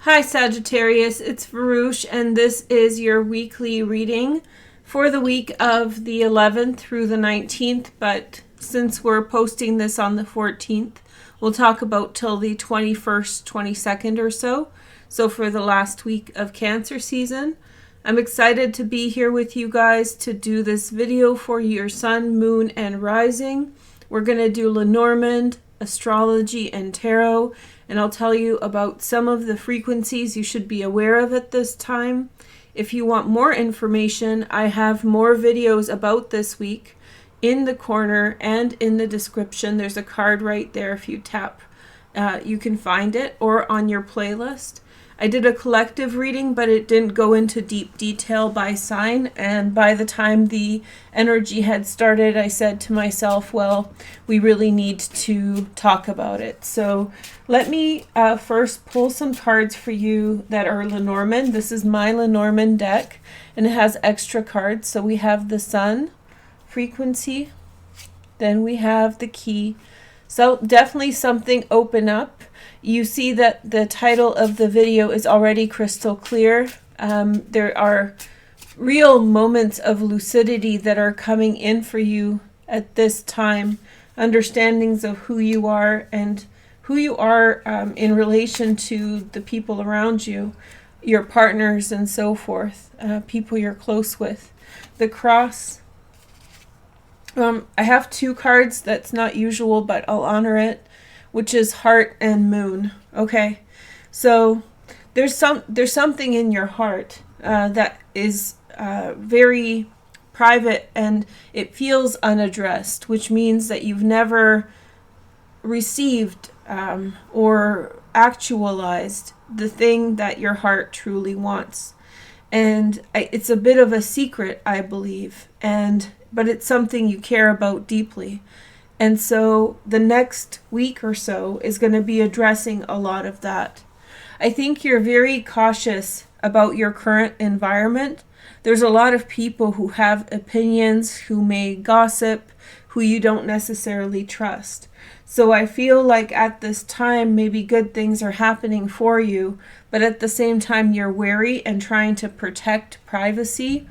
Hi Sagittarius, it's Veroosh, and this is your weekly reading for the week of the 11th through the 19th, but since we're posting this on the 14th, we'll talk about till the 21st, 22nd or so. So for the last week of Cancer season. I'm excited to be here with you guys to do this video for your sun, moon, and rising. We're going to do Lenormand, astrology, and tarot, and I'll tell you about some of the frequencies you should be aware of at this time. If you want more information, I have more videos about this week in the corner and in the description. There's a card right there. If you tap, you can find it, or on your playlist. I did a collective reading, but it didn't go into deep detail by sign, and by the time the energy had started, I said to myself, well, we really need to talk about it. So let me first pull some cards for you that are Lenormand. This is my Lenormand deck, and it has extra cards. So we have the sun frequency, then we have the key. So definitely something open up. You see that the title of the video is already crystal clear. There are real moments of lucidity that are coming in for you at this time. Understandings of who you are and who you are in relation to the people around you, your partners and so forth, people you're close with. The cross. I have two cards. That's not usual, but I'll honor it, which is heart and moon. Okay, so there's something in your heart that is very private, and it feels unaddressed, which means that you've never received or actualized the thing that your heart truly wants. And it's a bit of a secret, I believe, but it's something you care about deeply. And so the next week or so is going to be addressing a lot of that. I think you're very cautious about your current environment. There's a lot of people who have opinions, who may gossip, who you don't necessarily trust. So I feel like at this time, maybe good things are happening for you, but at the same time, you're wary and trying to protect privacy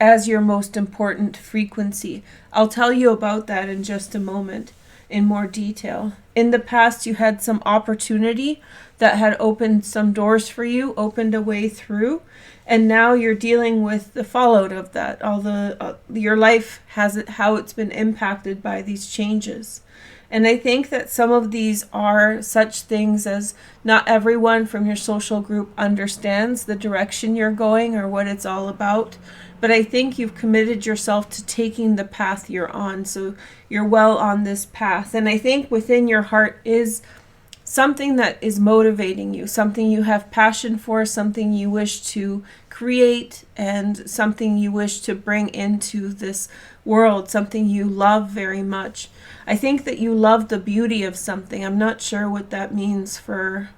as your most important frequency. I'll tell you about that in just a moment in more detail. In the past, you had some opportunity that had opened some doors for you, opened a way through, and now you're dealing with the fallout of that. Your life how it's been impacted by these changes. And I think that some of these are such things as not everyone from your social group understands the direction you're going or what it's all about. But I think you've committed yourself to taking the path you're on. So you're well on this path. And I think within your heart is something that is motivating you, something you have passion for, something you wish to create, and something you wish to bring into this world, something you love very much. I think that you love the beauty of something. I'm not sure what that means for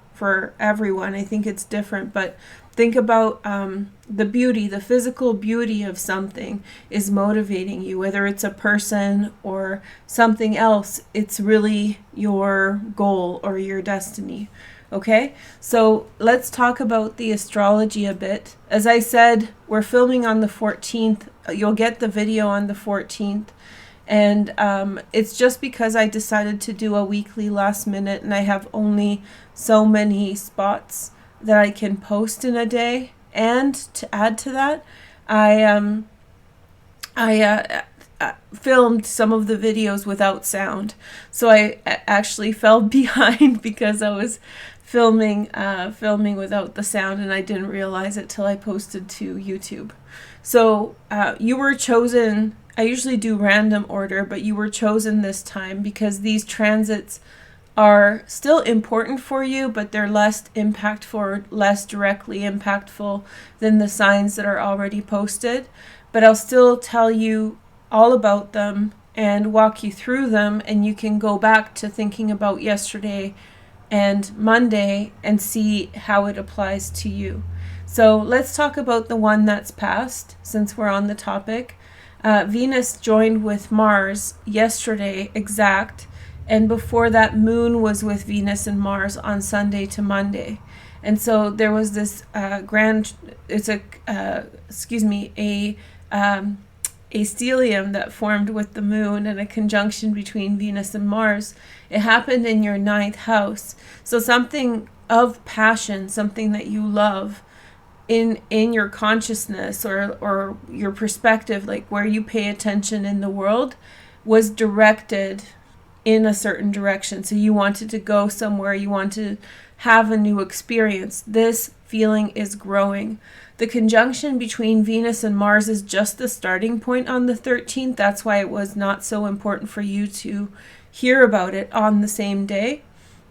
everyone. I think it's different, but think about the beauty, the physical beauty of something is motivating you, whether it's a person or something else. It's really your goal or your destiny. Okay, so let's talk about the astrology a bit. As I said, we're filming on the 14th. You'll get the video on the 14th. And it's just because I decided to do a weekly last minute, and I have only so many spots that I can post in a day. And to add to that, I filmed some of the videos without sound, so I actually fell behind because I was filming without the sound, and I didn't realize it till I posted to YouTube. So you were chosen. I usually do random order, but you were chosen this time because these transits are still important for you, but they're less impactful or less directly impactful than the signs that are already posted. But I'll still tell you all about them and walk you through them, and you can go back to thinking about yesterday and Monday and see how it applies to you. So let's talk about the one that's passed, since we're on the topic. Venus joined with Mars yesterday exact, and before that Moon was with Venus and Mars on Sunday to Monday. And so there was this a stellium that formed with the moon and a conjunction between Venus and Mars. It happened in your 9th house. So something of passion, something that you love in your consciousness or your perspective, like where you pay attention in the world, was directed in a certain direction. So you wanted to go somewhere, you want to have a new experience. This feeling is growing. The conjunction between Venus and Mars is just the starting point on the 13th. That's why it was not so important for you to hear about it on the same day.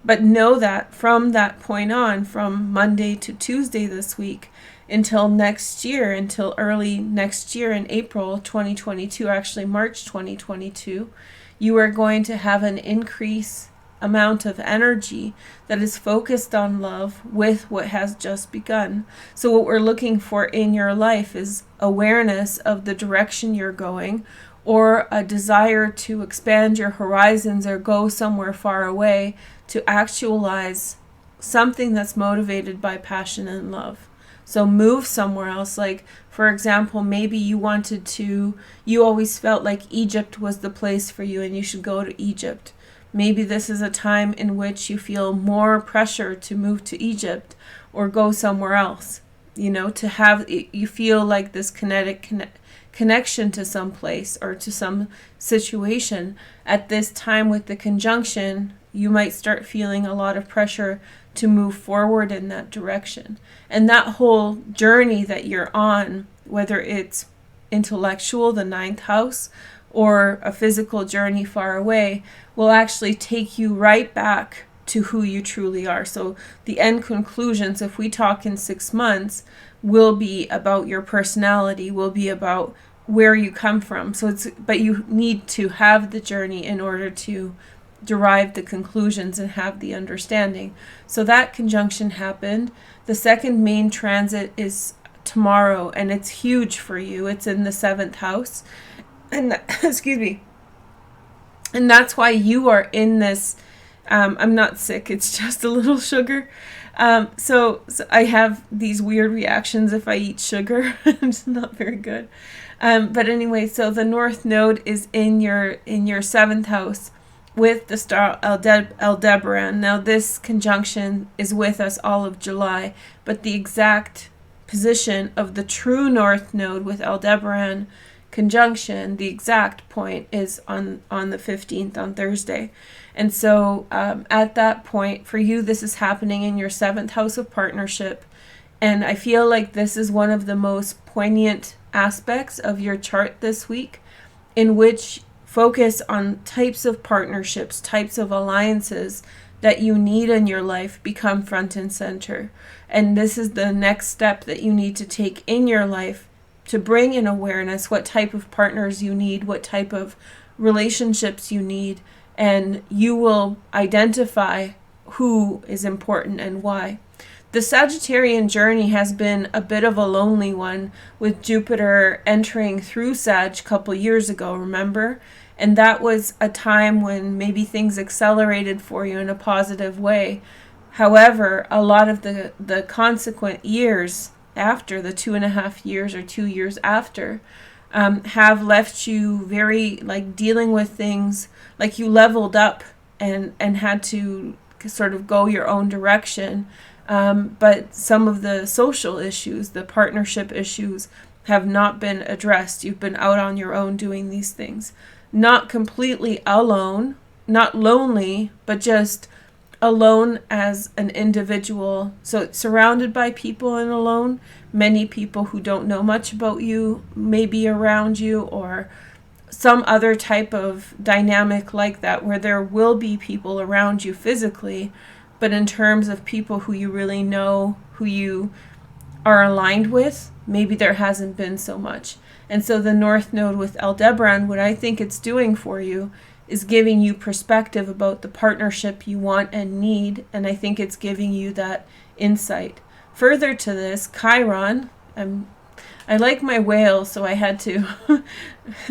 But know that from that point on, from Monday to Tuesday this week, until next year, until early next year in April 2022, actually March 2022, you are going to have an increase amount of energy that is focused on love with what has just begun. So what we're looking for in your life is awareness of the direction you're going, or a desire to expand your horizons or go somewhere far away to actualize something that's motivated by passion and love. So move somewhere else. Like, for example, maybe you always felt like Egypt was the place for you and you should go to Egypt. Maybe this is a time in which you feel more pressure to move to Egypt or go somewhere else. You feel like this kinetic connection to some place or to some situation. At this time with the conjunction, you might start feeling a lot of pressure to move forward in that direction. And that whole journey that you're on, whether it's intellectual, the 9th house, or a physical journey far away, will actually take you right back to who you truly are. So the end conclusions, if we talk in 6 months, will be about your personality, will be about where you come from. But you need to have the journey in order to derive the conclusions and have the understanding. So that conjunction happened. The second main transit is tomorrow, and it's huge for you. It's in the 7th house. And excuse me. And that's why you are in this. I'm not sick. It's just a little sugar. So I have these weird reactions if I eat sugar. It's not very good. But anyway, so the North Node is in your 7th house with the star Aldebaran. Now this conjunction is with us all of July, but the exact position of the true North Node with Aldebaran conjunction, the exact point is on the 15th, on Thursday. And so at that point, for you, this is happening in your 7th house of partnership. And I feel like this is one of the most poignant aspects of your chart this week, in which focus on types of partnerships, types of alliances that you need in your life become front and center. And this is the next step that you need to take in your life to bring in awareness, what type of partners you need, what type of relationships you need, and you will identify who is important and why. The Sagittarian journey has been a bit of a lonely one, with Jupiter entering through Sag a couple years ago, remember? And that was a time when maybe things accelerated for you in a positive way. However, a lot of the consequent years after, the 2.5 years or 2 years after, have left you very dealing with things like you leveled up and had to sort of go your own direction. But some of the social issues, the partnership issues, have not been addressed. You've been out on your own doing these things. Not completely alone, not lonely, but just alone as an individual. So surrounded by people and alone. Many people who don't know much about you may be around you, or some other type of dynamic like that, where there will be people around you physically, but in terms of people who you really know, who you are aligned with, maybe there hasn't been so much. And so the North Node with Aldebaran, what I think it's doing for you is giving you perspective about the partnership you want and need, and I think it's giving you that insight. Further to this, Chiron, I like my whale, so I had to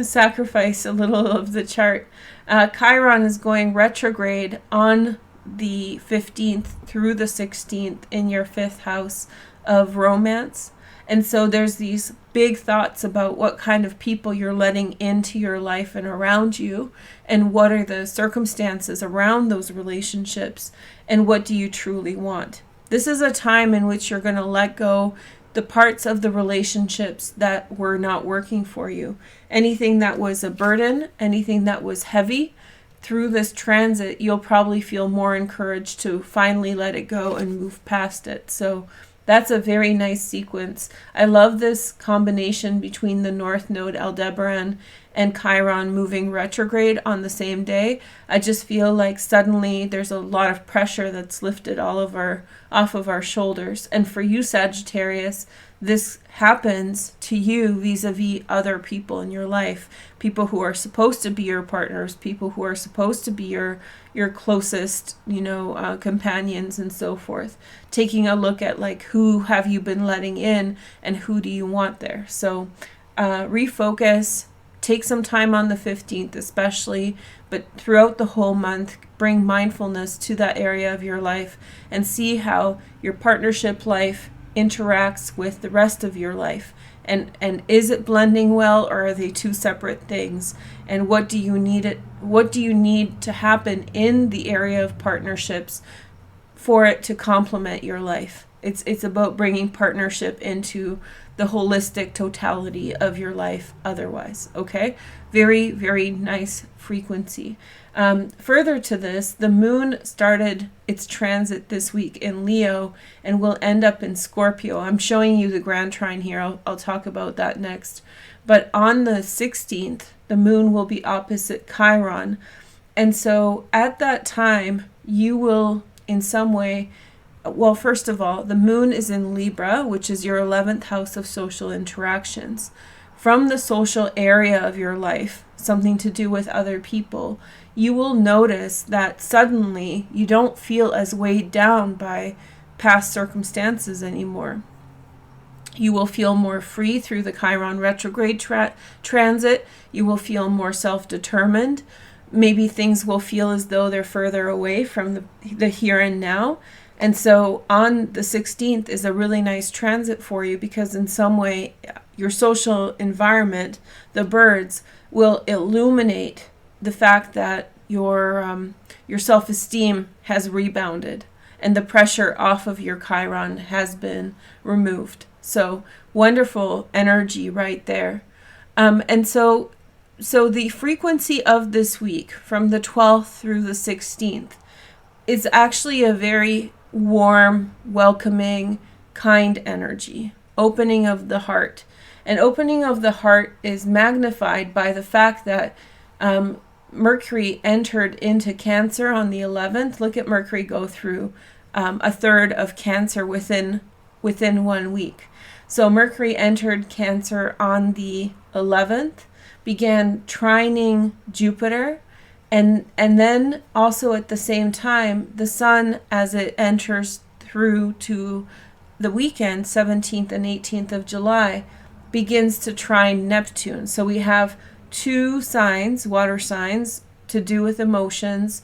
sacrifice a little of the chart. Chiron is going retrograde on the 15th through the 16th in your 5th house of romance. And so there's these big thoughts about what kind of people you're letting into your life and around you, and what are the circumstances around those relationships, and what do you truly want. This is a time in which you're going to let go the parts of the relationships that were not working for you. Anything that was a burden, anything that was heavy, through this transit, you'll probably feel more encouraged to finally let it go and move past it. So that's a very nice sequence. I love this combination between the North Node Aldebaran and Chiron moving retrograde on the same day. I just feel like suddenly there's a lot of pressure that's lifted off of our shoulders. And for you, Sagittarius, this happens to you vis-a-vis other people in your life, people who are supposed to be your partners, people who are supposed to be your closest, companions and so forth. Taking a look at like, who have you been letting in and who do you want there? So refocus. Take some time on the 15th especially, but throughout the whole month, bring mindfulness to that area of your life and see how your partnership life interacts with the rest of your life. And is it blending well, or are they two separate things? And what do you need to happen in the area of partnerships for it to complement your life? It's about bringing partnership into the holistic totality of your life otherwise, okay? Very, very nice frequency. Further to this, the moon started its transit this week in Leo and will end up in Scorpio. I'm showing you the grand trine here. I'll talk about that next. But on the 16th, the moon will be opposite Chiron. And so at that time, you will in some way, well, first of all, the moon is in Libra, which is your 11th house of social interactions. From the social area of your life, something to do with other people, you will notice that suddenly you don't feel as weighed down by past circumstances anymore. You will feel more free through the Chiron retrograde transit. You will feel more self-determined. Maybe things will feel as though they're further away from the here and now. And so on the 16th is a really nice transit for you, because in some way your social environment, the birds, will illuminate the fact that your self-esteem has rebounded and the pressure off of your Chiron has been removed. So wonderful energy right there. And so the frequency of this week from the 12th through the 16th is actually a very warm, welcoming, kind energy, opening of the heart. And opening of the heart is magnified by the fact that Mercury entered into Cancer on the 11th. Look at Mercury go through a third of Cancer within 1 week. So Mercury entered Cancer on the 11th, began trining Jupiter, and then also at the same time, the sun, as it enters through to the weekend, 17th and 18th of July, begins to trine Neptune. So we have two signs, water signs, to do with emotions,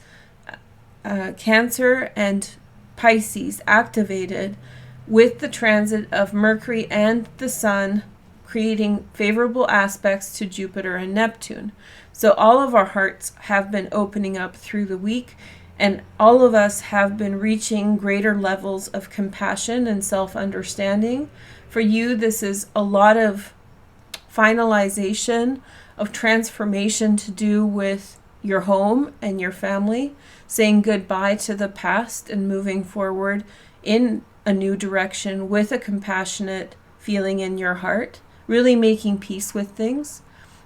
Cancer and Pisces, activated with the transit of Mercury and the sun, creating favorable aspects to Jupiter and Neptune. So all of our hearts have been opening up through the week, and all of us have been reaching greater levels of compassion and self-understanding. For you, this is a lot of finalization of transformation to do with your home and your family, saying goodbye to the past and moving forward in a new direction with a compassionate feeling in your heart, really making peace with things.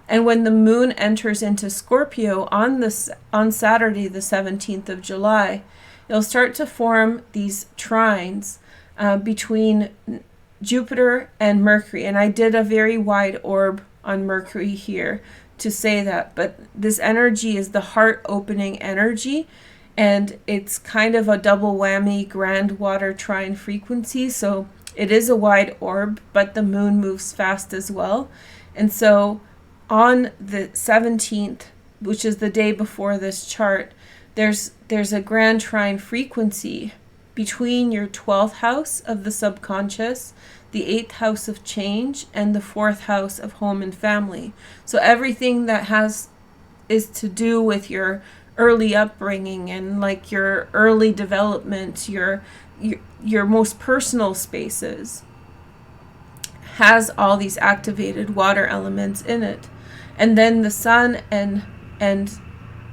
And when the moon enters into Scorpio on Saturday, the 17th of July, you'll start to form these trines between Jupiter and Mercury. And I did a very wide orb on Mercury here to say that. But this energy is the heart-opening energy. And it's kind of a double whammy grand water trine frequency. So it is a wide orb, but the moon moves fast as well. And so on the 17th, which is the day before this chart, there's a grand trine frequency between your 12th house of the subconscious, the 8th house of change, and the 4th house of home and family. So everything that is to do with your early upbringing and like your early development, your most personal spaces, has all these activated water elements in it. And then the sun and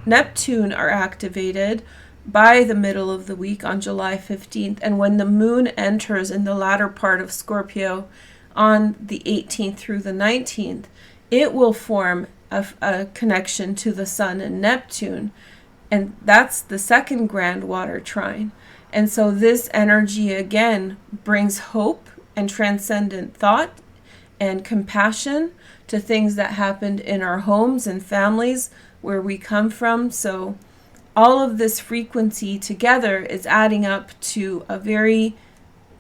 Neptune are activated by the middle of the week on July 15th. And when the moon enters in the latter part of Scorpio on the 18th through the 19th, it will form a connection to the sun and Neptune. And that's the second grand water trine. And so this energy again brings hope and transcendent thought and compassion to things that happened in our homes and families where we come from. So all of this frequency together is adding up to a very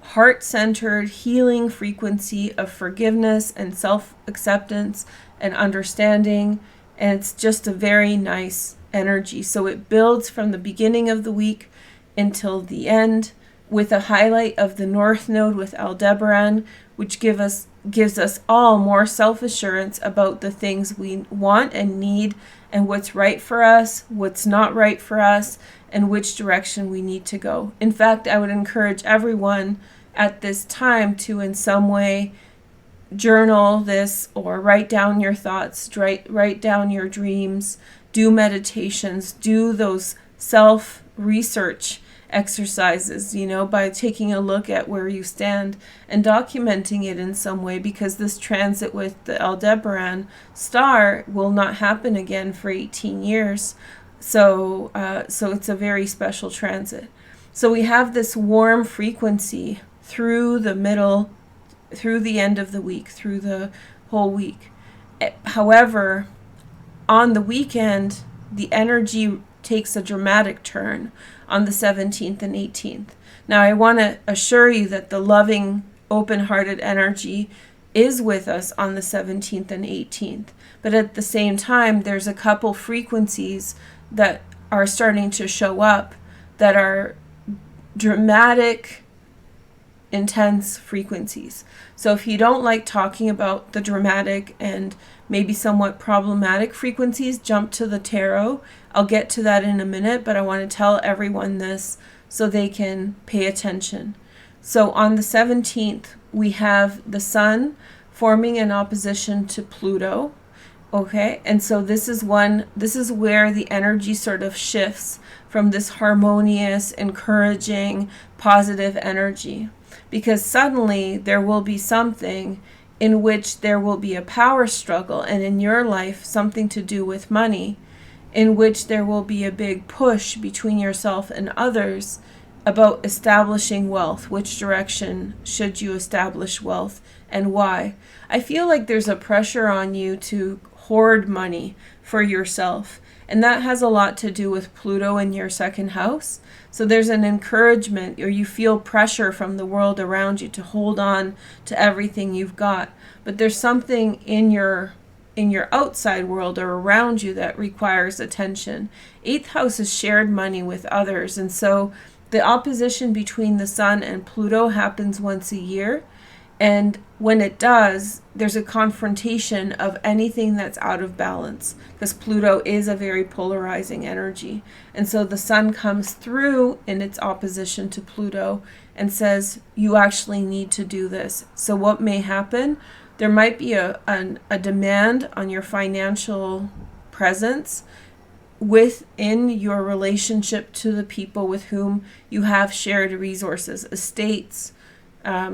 heart-centered healing frequency of forgiveness and self-acceptance and understanding. And it's just a very nice energy. So it builds from the beginning of the week until the end, with a highlight of the North Node with Aldebaran, which gives us all more self-assurance about the things we want and need, and what's right for us, what's not right for us, and which direction we need to go. In fact, I would encourage everyone at this time to in some way journal this or write down your thoughts, write down your dreams, do meditations, do those self-research exercises, by taking a look at where you stand and documenting it in some way, because this transit with the Aldebaran star will not happen again for 18 years. So it's a very special transit. So we have this warm frequency through the middle, through the end of the week, through the whole week. However, on the weekend, the energy takes a dramatic turn on the 17th and 18th. Now, I want to assure you that the loving, open-hearted energy is with us on the 17th and 18th. But at the same time, there's a couple frequencies that are starting to show up that are dramatic, intense frequencies. So if you don't like talking about the dramatic and maybe somewhat problematic frequencies, jump to the tarot. I'll get to that in a minute, but I want to tell everyone this so they can pay attention. So on the 17th, we have the sun forming an opposition to Pluto. Okay, and so this is where the energy sort of shifts from this harmonious, encouraging, positive energy. Because suddenly there will be something in which there will be a power struggle, and in your life something to do with money, in which there will be a big push between yourself and others about establishing wealth. Which direction should you establish wealth and why? I feel like there's a pressure on you to hoard money for yourself, and that has a lot to do with Pluto in your second house. So there's an encouragement, or you feel pressure from the world around you to hold on to everything you've got. But there's something in your outside world or around you that requires attention. 8th house is shared money with others, and so the opposition between the sun and Pluto happens once a year. And when it does, there's a confrontation of anything that's out of balance, because Pluto is a very polarizing energy. And so the sun comes through in its opposition to Pluto and says, you actually need to do this. So what may happen? There might be a demand on your financial presence within your relationship to the people with whom you have shared resources, estates,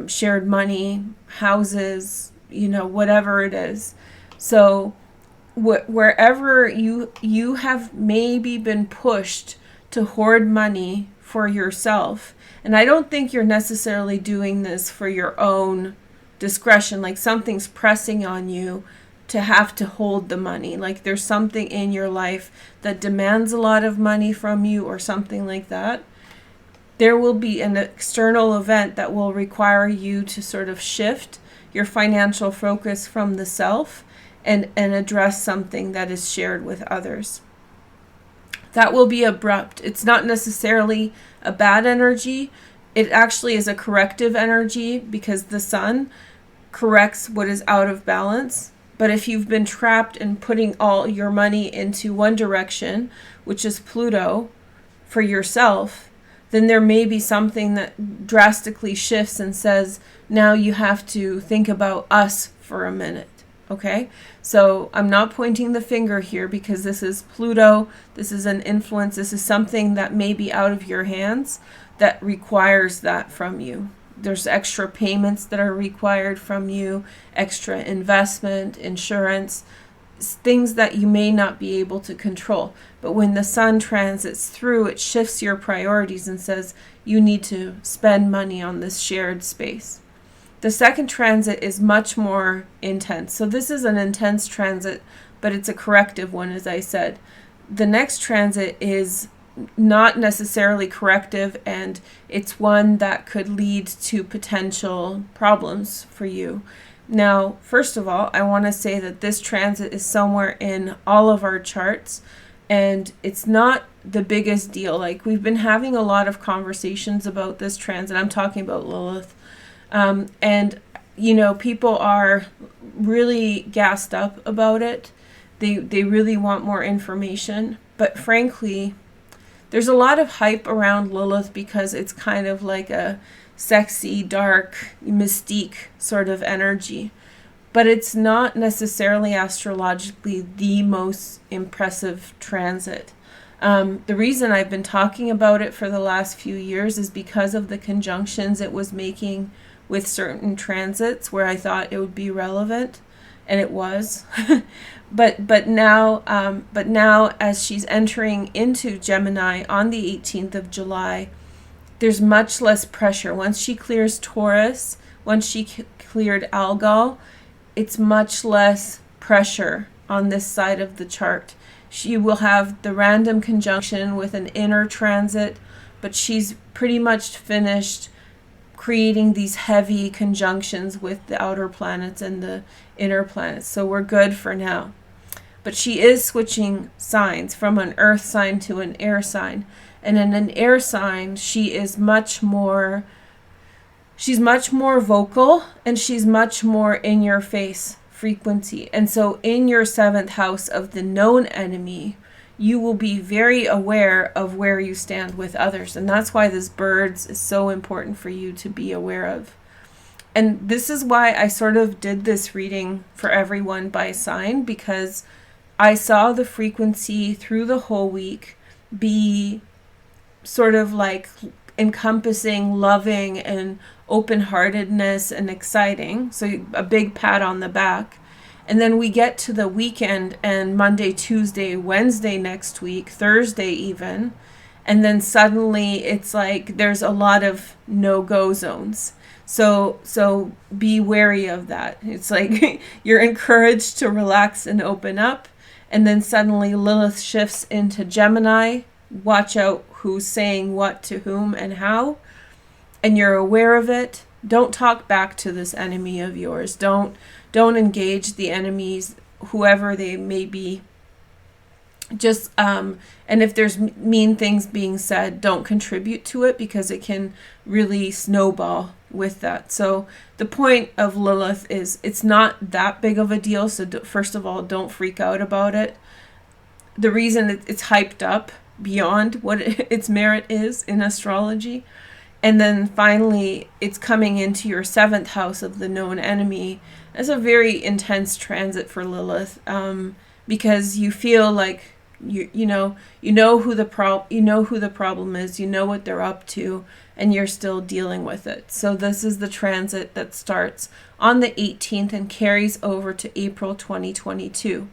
shared money, houses, whatever it is. So wherever you have maybe been pushed to hoard money for yourself, and I don't think you're necessarily doing this for your own discretion, like something's pressing on you to have to hold the money, like there's something in your life that demands a lot of money from you or something like that. There will be an external event that will require you to sort of shift your financial focus from the self and address something that is shared with others. That will be abrupt. It's not necessarily a bad energy. It actually is a corrective energy because the sun corrects what is out of balance. But if you've been trapped in putting all your money into one direction, which is Pluto, for yourself, then there may be something that drastically shifts and says, now you have to think about us for a minute. Okay? So I'm not pointing the finger here because this is Pluto. This is an influence. This is something that may be out of your hands that requires that from you. There's extra payments that are required from you, extra investment, insurance, things that you may not be able to control. But when the sun transits through, it shifts your priorities and says you need to spend money on this shared space. The second transit is much more intense. So this is an intense transit, but it's a corrective one, as I said. The next transit is not necessarily corrective, and it's one that could lead to potential problems for you. Now, first of all, I want to say that this transit is somewhere in all of our charts, and it's not the biggest deal. Like, we've been having a lot of conversations about this transit. I'm talking about Lilith. And, you know, people are really gassed up about it. They really want more information. But frankly, there's a lot of hype around Lilith because it's kind of like a sexy, dark, mystique sort of energy. But it's not necessarily astrologically the most impressive transit. The reason I've been talking about it for the last few years is because of the conjunctions it was making with certain transits where I thought it would be relevant, and it was. but now as she's entering into Gemini on the 18th of July, there's much less pressure. Once she clears Taurus, once she cleared Algol, it's much less pressure on this side of the chart. She will have the random conjunction with an inner transit, but she's pretty much finished creating these heavy conjunctions with the outer planets and the inner planets. So we're good for now. But she is switching signs from an earth sign to an air sign. And in an air sign, she's much more vocal, and she's much more in your face frequency. And so in your 7th house of the known enemy, you will be very aware of where you stand with others. And that's why this birds is so important for you to be aware of. And this is why I sort of did this reading for everyone by sign, because I saw the frequency through the whole week be sort of like encompassing loving and open-heartedness and exciting. So a big pat on the back. And then we get to the weekend and Monday, Tuesday, Wednesday next week, Thursday even. And then suddenly it's like there's a lot of no-go zones. So be wary of that. It's like you're encouraged to relax and open up. And then suddenly Lilith shifts into Gemini. Watch out who's saying what to whom and how. And you're aware of it. Don't talk back to this enemy of yours. Don't engage the enemies, whoever they may be. Just and if there's mean things being said, don't contribute to it, because it can really snowball with that. So the point of Lilith is it's not that big of a deal. So first of all, don't freak out about it. The reason it's hyped up beyond what its merit is in astrology. And then finally, it's coming into your 7th house of the known enemy. It's a very intense transit for Lilith, because you feel like you know who the problem is, you know what they're up to, and you're still dealing with it. So this is the transit that starts on the 18th and carries over to April 2022.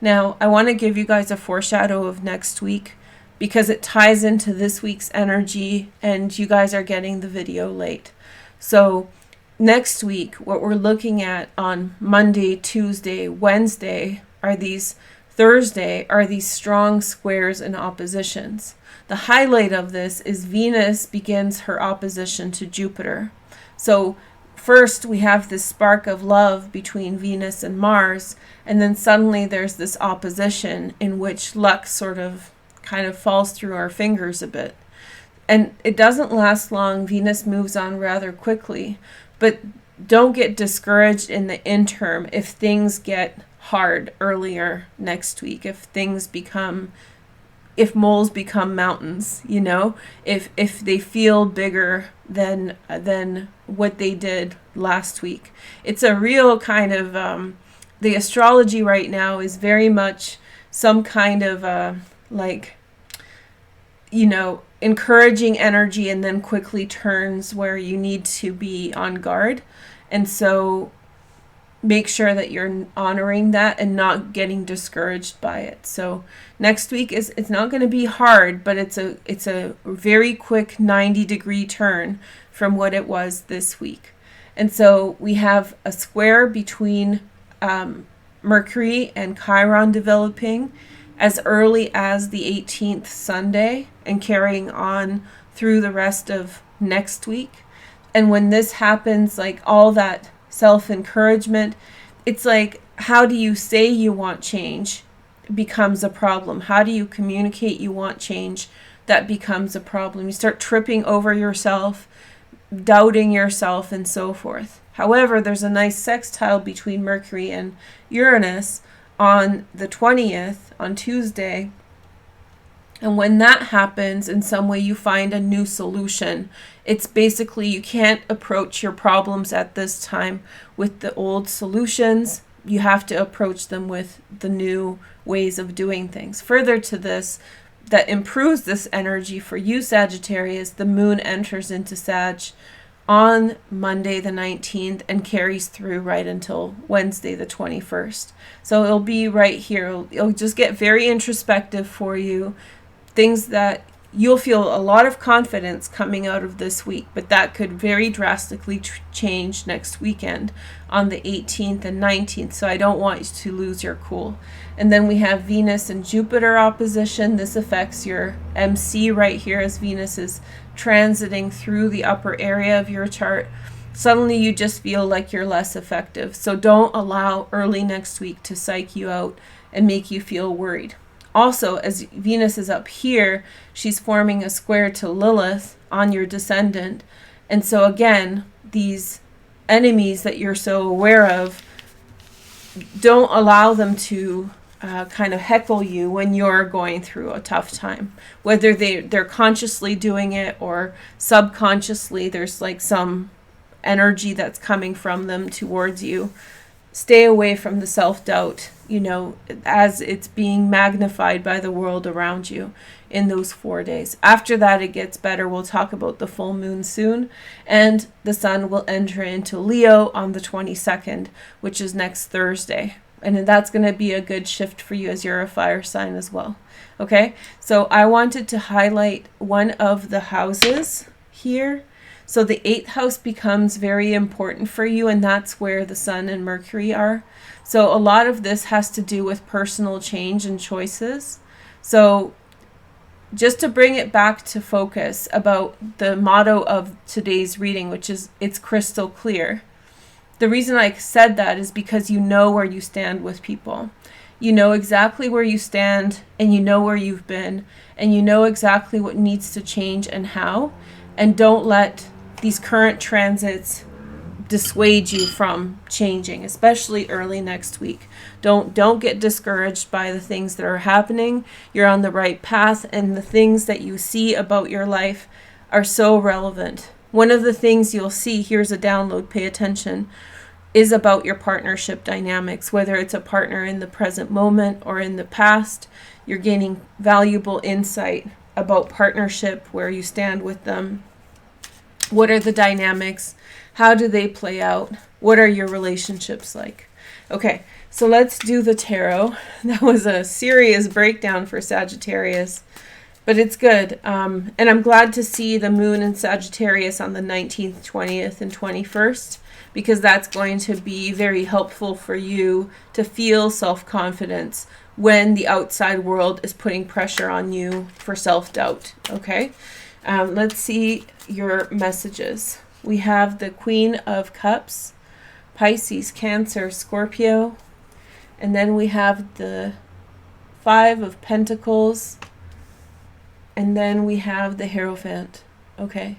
Now, I want to give you guys a foreshadow of next week, because it ties into this week's energy, and you guys are getting the video late. So next week, what we're looking at on Monday, Tuesday, Wednesday Thursday are these strong squares and oppositions. The highlight of this is Venus begins her opposition to Jupiter. So first we have this spark of love between Venus and Mars, and then suddenly there's this opposition in which luck sort of kind of falls through our fingers a bit. And it doesn't last long. Venus moves on rather quickly. But don't get discouraged in the interim if things get hard earlier next week, if moles become mountains, you know, if they feel bigger than what they did last week. It's a real kind of the astrology right now is very much some kind of like, you know, encouraging energy, and then quickly turns where you need to be on guard. And so make sure that you're honoring that and not getting discouraged by it. So next week it's not going to be hard, but it's a very quick 90-degree turn from what it was this week. And so we have a square between Mercury and Chiron developing as early as the 18th Sunday and carrying on through the rest of next week. And when this happens, like all that self-encouragement, it's like, how do you say you want change becomes a problem. How do you communicate you want change? That becomes a problem. You start tripping over yourself, doubting yourself, and so forth. However, there's a nice sextile between Mercury and Uranus on the 20th, on Tuesday. And when that happens, in some way you find a new solution. It's basically, you can't approach your problems at this time with the old solutions. You have to approach them with the new ways of doing things. Further to this, that improves this energy for you, Sagittarius, the moon enters into Sag on Monday the 19th and carries through right until Wednesday the 21st. So it'll be right here. It'll just get very introspective for you. Things that you'll feel a lot of confidence coming out of this week, but that could very drastically change next weekend on the 18th and 19th. So I don't want you to lose your cool. And then we have Venus and Jupiter opposition. This affects your MC right here as Venus is transiting through the upper area of your chart. Suddenly you just feel like you're less effective. So don't allow early next week to psych you out and make you feel worried. Also, as Venus is up here, she's forming a square to Lilith on your descendant. And so again, these enemies that you're so aware of, don't allow them to kind of heckle you when you're going through a tough time. Whether they're consciously doing it or subconsciously, there's like some energy that's coming from them towards you. Stay away from the self-doubt, you know, as it's being magnified by the world around you in those 4 days. After that, it gets better. We'll talk about the full moon soon. And the sun will enter into Leo on the 22nd, which is next Thursday. And that's going to be a good shift for you as you're a fire sign as well. Okay, so I wanted to highlight one of the houses here. So the 8th house becomes very important for you, and that's where the sun and Mercury are. So a lot of this has to do with personal change and choices. So just to bring it back to focus about the motto of today's reading, which is it's crystal clear. The reason I said that is because you know where you stand with people. You know exactly where you stand, and you know where you've been, and you know exactly what needs to change and how. And don't let these current transits dissuade you from changing, especially early next week. Don't get discouraged by the things that are happening. You're on the right path, and the things that you see about your life are so relevant. One of the things you'll see, here's a download, pay attention, is about your partnership dynamics, whether it's a partner in the present moment or in the past. You're gaining valuable insight about partnership, where you stand with them. What are the dynamics? How do they play out? What are your relationships like? Okay, so let's do the tarot. That was a serious breakdown for Sagittarius, but it's good. And I'm glad to see the moon in Sagittarius on the 19th, 20th, and 21st, because that's going to be very helpful for you to feel self-confidence when the outside world is putting pressure on you for self-doubt, okay? Let's see your messages. We have the Queen of Cups, Pisces, Cancer, Scorpio, and then we have the Five of Pentacles, And then we have the Hierophant. Okay.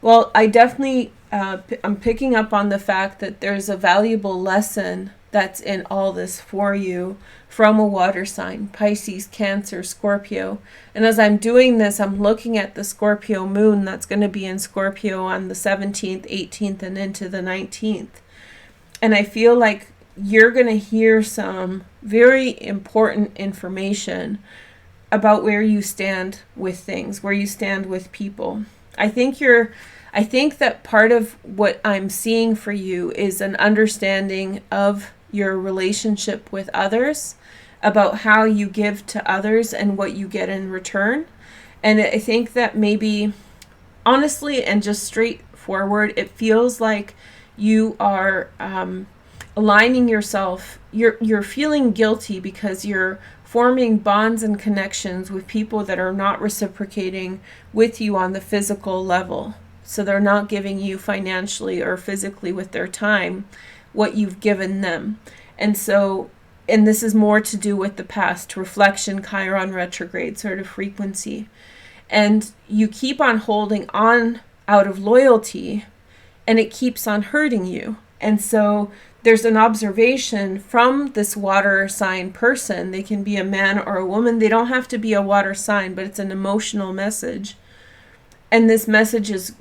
Well, I definitely, I'm picking up on the fact that there's a valuable lesson that's in all this for you from a water sign, Pisces, Cancer, Scorpio. And as I'm doing this, I'm looking at the Scorpio moon that's going to be in Scorpio on the 17th, 18th, and into the 19th. And I feel like you're going to hear some very important information about where you stand with things, where you stand with people. I think that part of what I'm seeing for you is an understanding of your relationship with others, about how you give to others and what you get in return. And I think that maybe, honestly and just straightforward, it feels like you are aligning yourself. You're feeling guilty because you're forming bonds and connections with people that are not reciprocating with you on the physical level. So they're not giving you financially or physically with their time what you've given them. And this is more to do with the past, reflection, Chiron retrograde sort of frequency. And you keep on holding on out of loyalty, and it keeps on hurting you. And so there's an observation from this water sign person. They can be a man or a woman. They don't have to be a water sign, but it's an emotional message. And this message is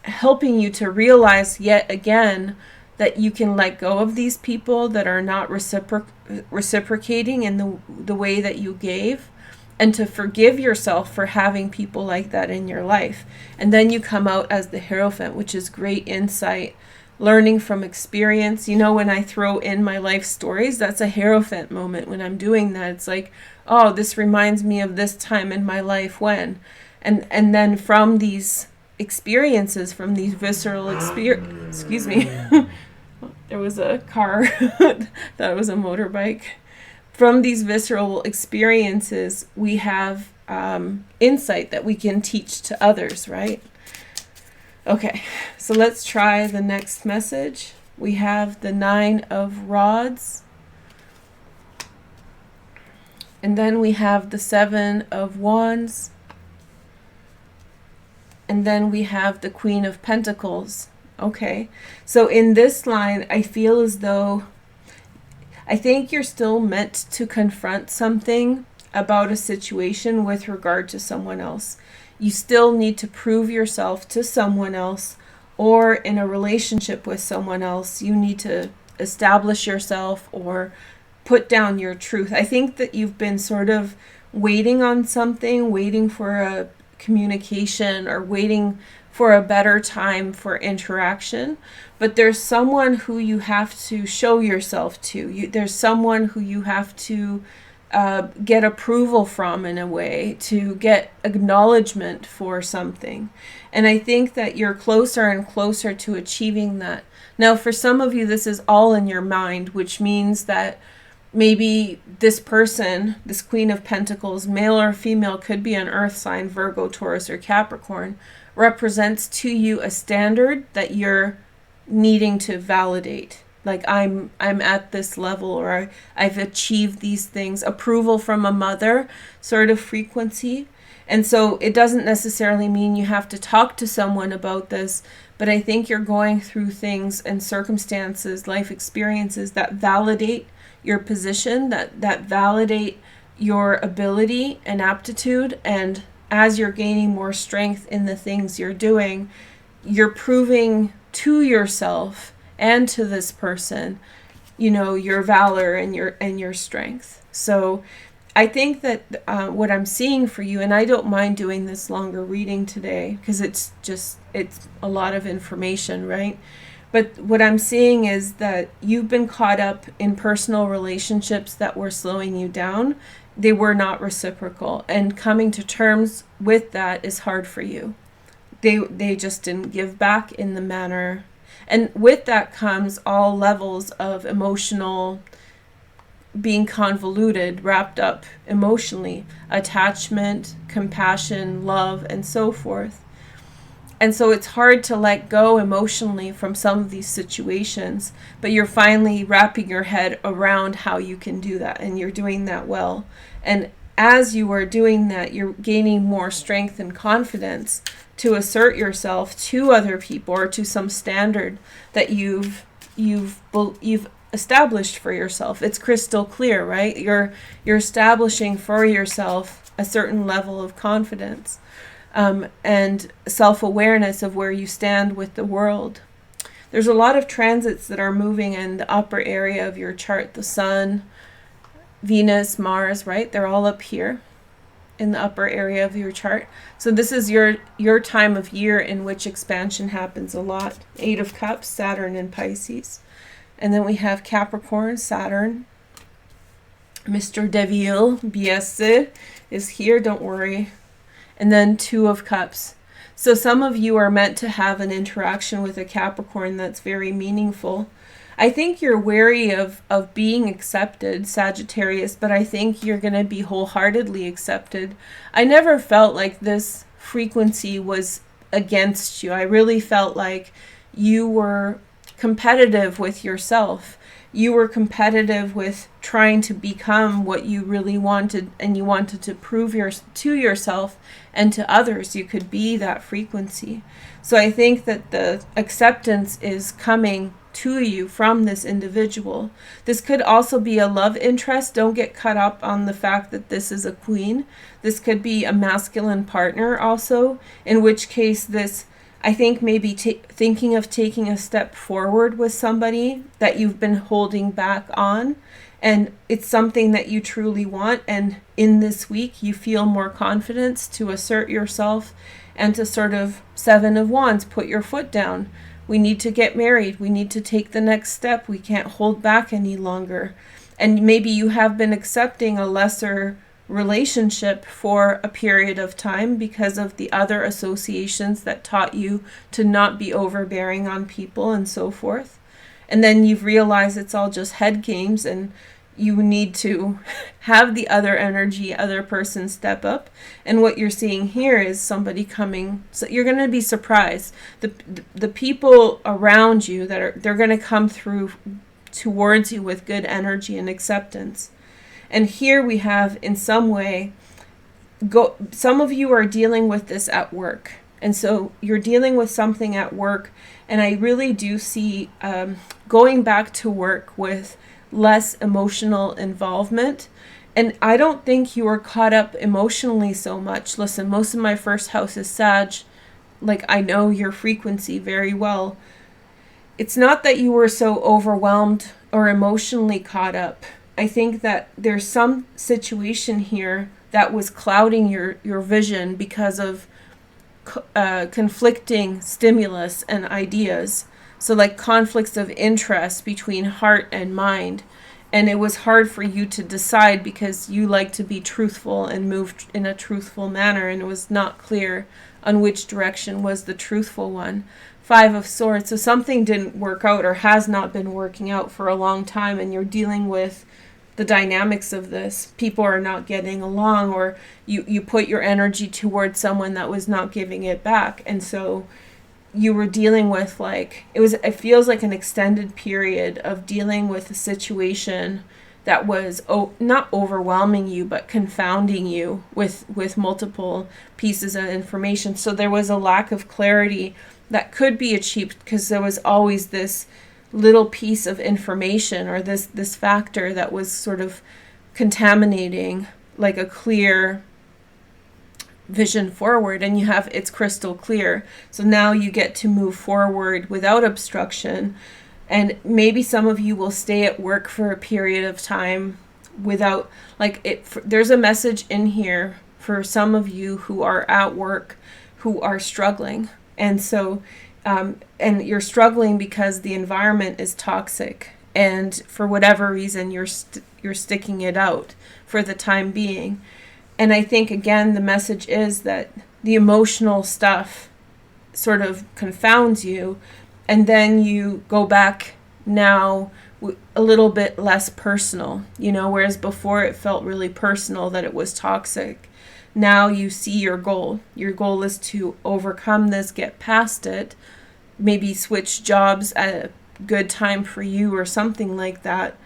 helping you to realize yet again that you can let go of these people that are not reciprocating in the way that you gave, and to forgive yourself for having people like that in your life. And then you come out as the Hierophant, which is great insight, learning from experience. You know, when I throw in my life stories, that's a Hierophant moment. When I'm doing that, it's like, oh, this reminds me of this time in my life when. And then from these experiences, from these visceral excuse me, there was a car, that was a motorbike. From these visceral experiences, we have insight that we can teach to others, right? Okay, so let's try the next message. We have the 9 of Rods. And then we have the 7 of Wands. And then we have the Queen of Pentacles. Okay, so in this line, I feel as though, I think you're still meant to confront something about a situation with regard to someone else. You still need to prove yourself to someone else, or in a relationship with someone else, you need to establish yourself or put down your truth. I think that you've been sort of waiting on something, waiting for a communication or waiting for a better time for interaction, but there's someone who you have to show yourself to. There's someone who you have to get approval from, in a way, to get acknowledgement for something. And I think that you're closer and closer to achieving that. Now, for some of you, this is all in your mind, which means that maybe this person, this Queen of Pentacles, male or female, could be an earth sign, Virgo, Taurus, or Capricorn, represents to you a standard that you're needing to validate. Like, I'm at this level, or I've achieved these things. Approval from a mother sort of frequency. And so it doesn't necessarily mean you have to talk to someone about this, but I think you're going through things and circumstances, life experiences that validate your position, that validate your ability and aptitude. And as you're gaining more strength in the things you're doing, you're proving to yourself and to this person, you know, your valor and your strength. So I think that what I'm seeing for you, and I don't mind doing this longer reading today because it's a lot of information, right? But what I'm seeing is that you've been caught up in personal relationships that were slowing you down. They were not reciprocal, and coming to terms with that is hard for you. They just didn't give back in the manner. And with that comes all levels of emotional being convoluted, wrapped up emotionally, attachment, compassion, love, and so forth. And so it's hard to let go emotionally from some of these situations, but you're finally wrapping your head around how you can do that, and you're doing that well. And as you are doing that, you're gaining more strength and confidence to assert yourself to other people or to some standard that you've established for yourself. It's crystal clear, right? You're establishing for yourself a certain level of confidence and self-awareness of where you stand with the world. There's a lot of transits that are moving in the upper area of your chart. The Sun, Venus, Mars, right? They're all up here in the upper area of your chart. So this is your time of year in which expansion happens a lot. 8 of Cups, Saturn in Pisces. And then we have Capricorn, Saturn. Mr. Devil, BS is here, don't worry. And then 2 of Cups. So some of you are meant to have an interaction with a Capricorn that's very meaningful. I think you're wary of being accepted, Sagittarius, but I think you're going to be wholeheartedly accepted. I never felt like this frequency was against you. I really felt like you were competitive with yourself. You were competitive with trying to become what you really wanted, and you wanted to prove to yourself and to others you could be that frequency. So I think that the acceptance is coming to you from this individual. This could also be a love interest. Don't get caught up on the fact that this is a queen. This could be a masculine partner also, in which case this, I think, maybe thinking of taking a step forward with somebody that you've been holding back on, and it's something that you truly want, and in this week you feel more confidence to assert yourself and to sort of 7 of Wands, put your foot down. We need to get married. We need to take the next step. We can't hold back any longer. And maybe you have been accepting a lesser relationship for a period of time because of the other associations that taught you to not be overbearing on people and so forth. And then you've realized it's all just head games and you need to have the other energy, other person step up. And what you're seeing here is somebody coming. So you're going to be surprised. The people around you they're going to come through towards you with good energy and acceptance. And here we have, in some way, some of you are dealing with this at work. And so you're dealing with something at work. And I really do see going back to work with less emotional involvement. And I don't think you are caught up emotionally so much. Listen, most of my first house is Sag. Like, I know your frequency very well. It's not that you were so overwhelmed or emotionally caught up. I think that there's some situation here that was clouding your vision because of conflicting stimulus and ideas. So like conflicts of interest between heart and mind. And it was hard for you to decide because you like to be truthful and move in a truthful manner. And it was not clear on which direction was the truthful one. 5 of Swords. So something didn't work out or has not been working out for a long time. And you're dealing with the dynamics of this. People are not getting along, or you put your energy towards someone that was not giving it back. And so you were dealing with, like, it feels like an extended period of dealing with a situation that was not overwhelming you, but confounding you with multiple pieces of information. So there was a lack of clarity that could be achieved because there was always this little piece of information or this factor that was sort of contaminating like a clear vision forward, and it's crystal clear. So now you get to move forward without obstruction, and maybe some of you will stay at work for a period of time without there's a message in here for some of you who are at work who are struggling, and so and you're struggling because the environment is toxic, and for whatever reason you're sticking it out for the time being. And I think, again, the message is that the emotional stuff sort of confounds you, and then you go back now a little bit less personal, whereas before it felt really personal that it was toxic. Now you see your goal. Your goal is to overcome this, get past it, maybe switch jobs at a good time for you or something like that.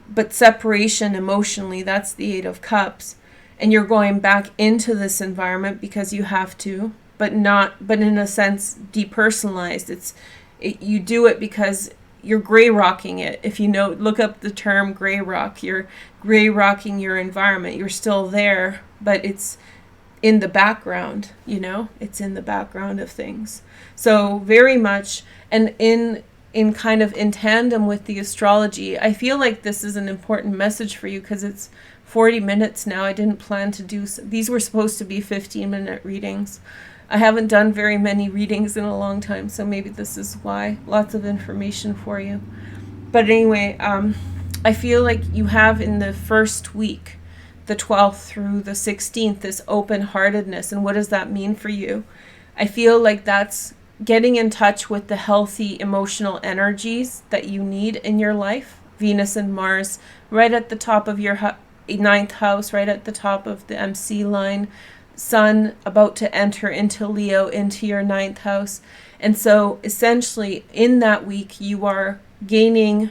But separation emotionally, that's the 8 of Cups. and you're going back into this environment because you have to, but in a sense depersonalized. You do it because you're gray rocking it. If you know, look up the term gray rock. You're gray rocking your environment. You're still there, but it's in the background, it's in the background of things. So very much, and in kind of in tandem with the astrology, I feel like this is an important message for you because it's 40 minutes now. I didn't plan to do, these were supposed to be 15-minute readings. I haven't done very many readings in a long time, so maybe this is why. Lots of information for you. But anyway, I feel like you have in the first week, the 12th through the 16th, this open-heartedness. And what does that mean for you? I feel like that's getting in touch with the healthy emotional energies that you need in your life. Venus and Mars right at the top of your 9th house, right at the top of the MC line. Sun about to enter into Leo, into your 9th house. And so essentially in that week you are gaining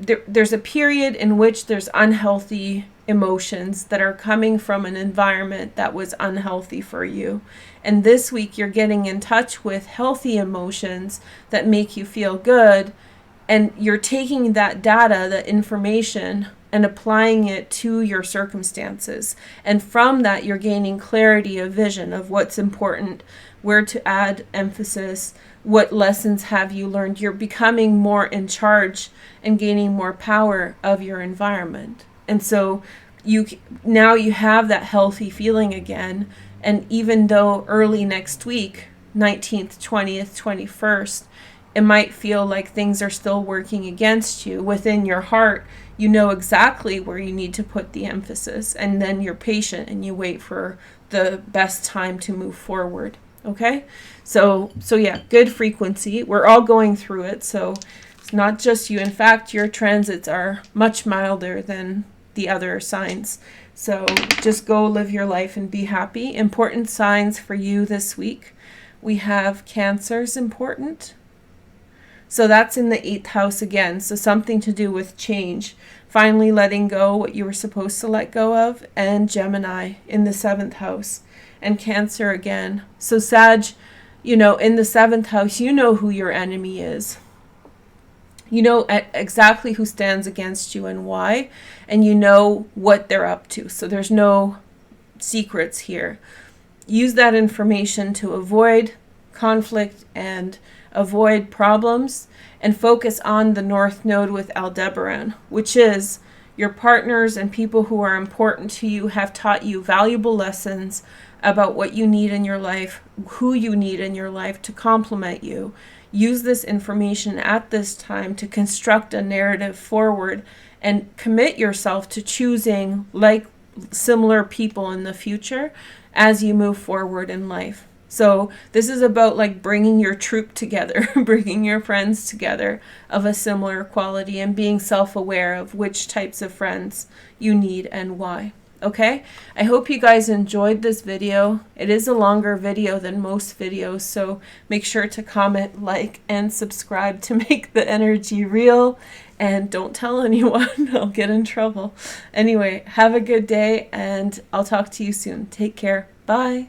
there's a period in which there's unhealthy emotions that are coming from an environment that was unhealthy for you. And this week you're getting in touch with healthy emotions that make you feel good, and you're taking that data, that information, and applying it to your circumstances. And from that, you're gaining clarity of vision of what's important, where to add emphasis, what lessons have you learned. You're becoming more in charge and gaining more power of your environment. And so now you have that healthy feeling again. And even though early next week, 19th, 20th, 21st, it might feel like things are still working against you, within your heart, you know exactly where you need to put the emphasis. And then you're patient and you wait for the best time to move forward. Okay? So yeah, good frequency. We're all going through it. So it's not just you. In fact, your transits are much milder than the other signs. So just go live your life and be happy. Important signs for you this week. We have Cancer's important. So that's in the 8th house again. So something to do with change. Finally letting go what you were supposed to let go of. And Gemini in the 7th house. And Cancer again. So Sag, in the 7th house, you know who your enemy is. You know exactly who stands against you and why. And you know what they're up to. So there's no secrets here. Use that information to avoid conflict and avoid problems, and focus on the North Node with Aldebaran, which is your partners and people who are important to you have taught you valuable lessons about what you need in your life, who you need in your life to complement you. Use this information at this time to construct a narrative forward and commit yourself to choosing like similar people in the future as you move forward in life. So this is about like bringing your troop together, bringing your friends together of a similar quality, and being self-aware of which types of friends you need and why. Okay? I hope you guys enjoyed this video. It is a longer video than most videos, so make sure to comment, like, and subscribe to make the energy real. And don't tell anyone, I'll get in trouble. Anyway, have a good day, and I'll talk to you soon. Take care. Bye.